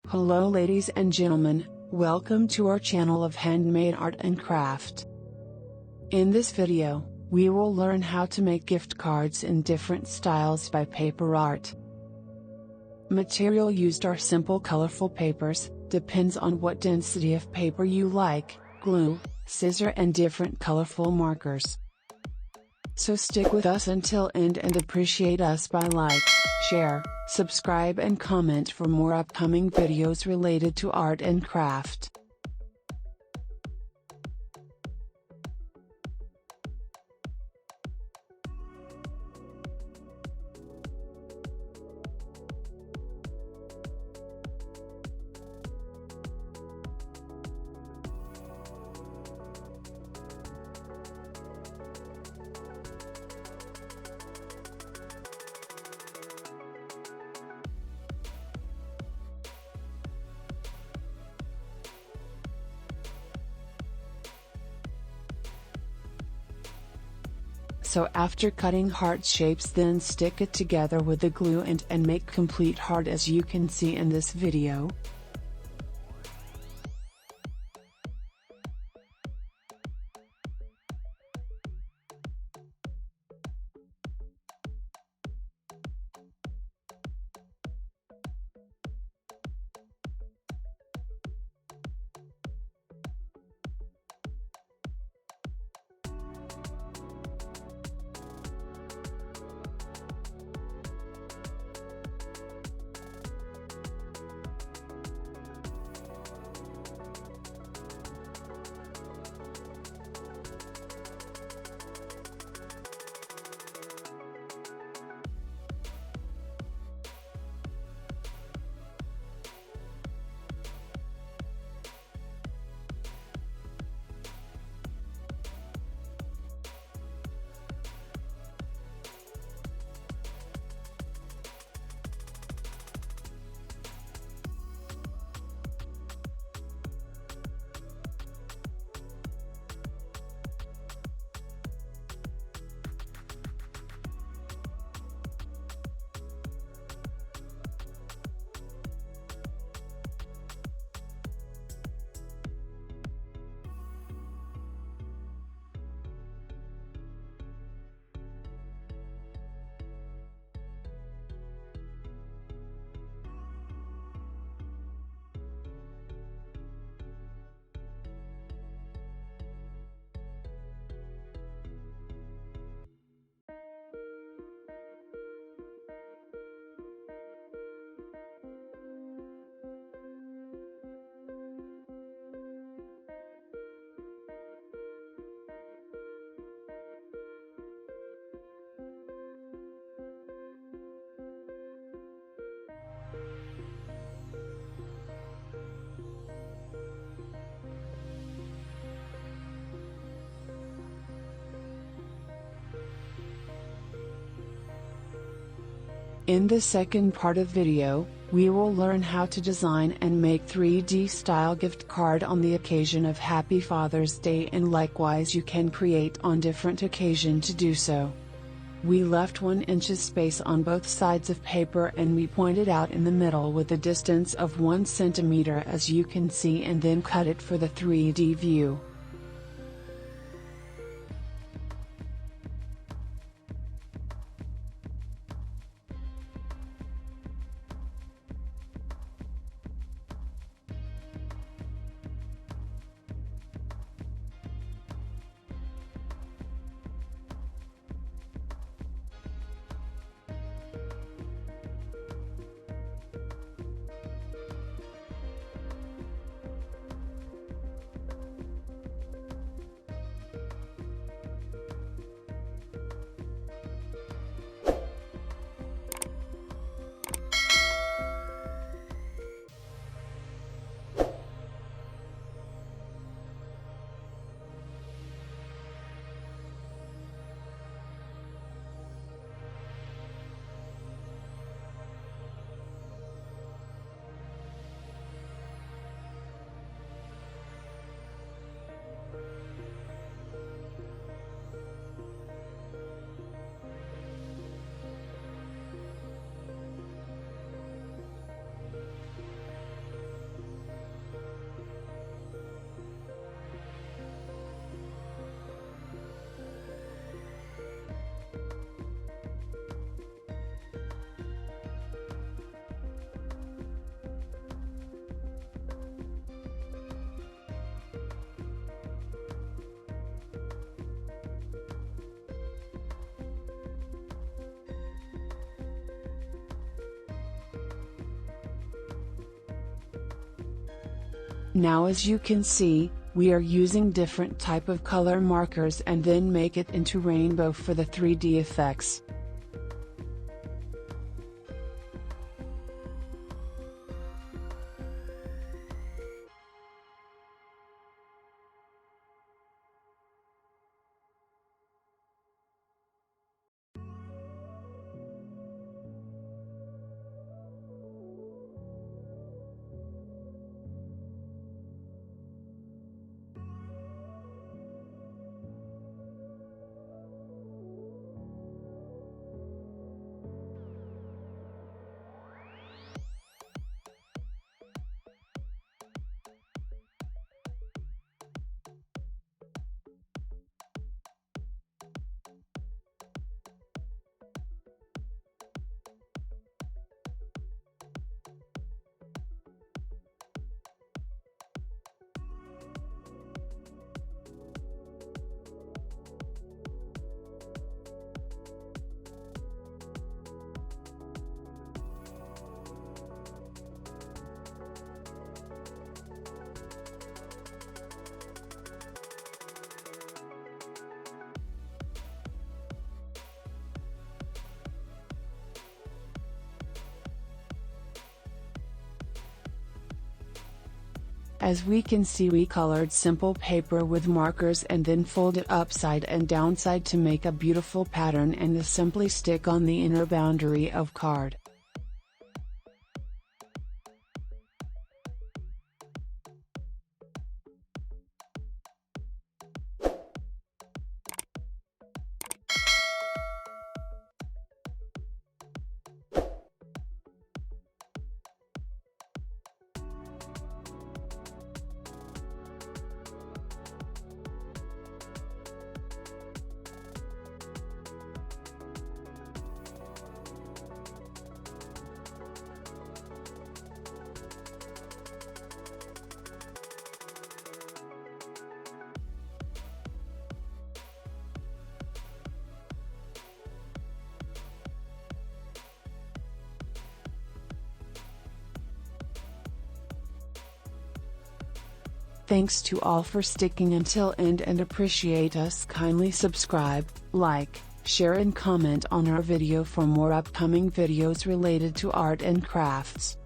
Hello ladies and gentlemen, welcome to our channel of handmade art and craft. In this video, we will learn how to make gift cards in different styles by paper art. Material used are simple colorful papers, depends on what density of paper you like, glue, scissor and different colorful markers. So stick with us until end and appreciate us by like, share, subscribe and comment for more upcoming videos related to art and craft. So after cutting heart shapes, then stick it together with the glue and make complete heart as you can see in this video. In the second part of video, we will learn how to design and make 3D style gift card on the occasion of Happy Father's Day, and likewise you can create on different occasion to do so. We left 1 inch space on both sides of paper and we pointed out in the middle with a distance of 1 centimeter as you can see, and then cut it for the 3D view. Now as you can see, we are using different type of color markers and then make it into rainbow for the 3D effects. As we can see, we colored simple paper with markers and then fold it upside and downside to make a beautiful pattern and simply stick on the inner boundary of card. Thanks to all for sticking until end and appreciate us. Kindly subscribe, like, share and comment on our video for more upcoming videos related to art and crafts.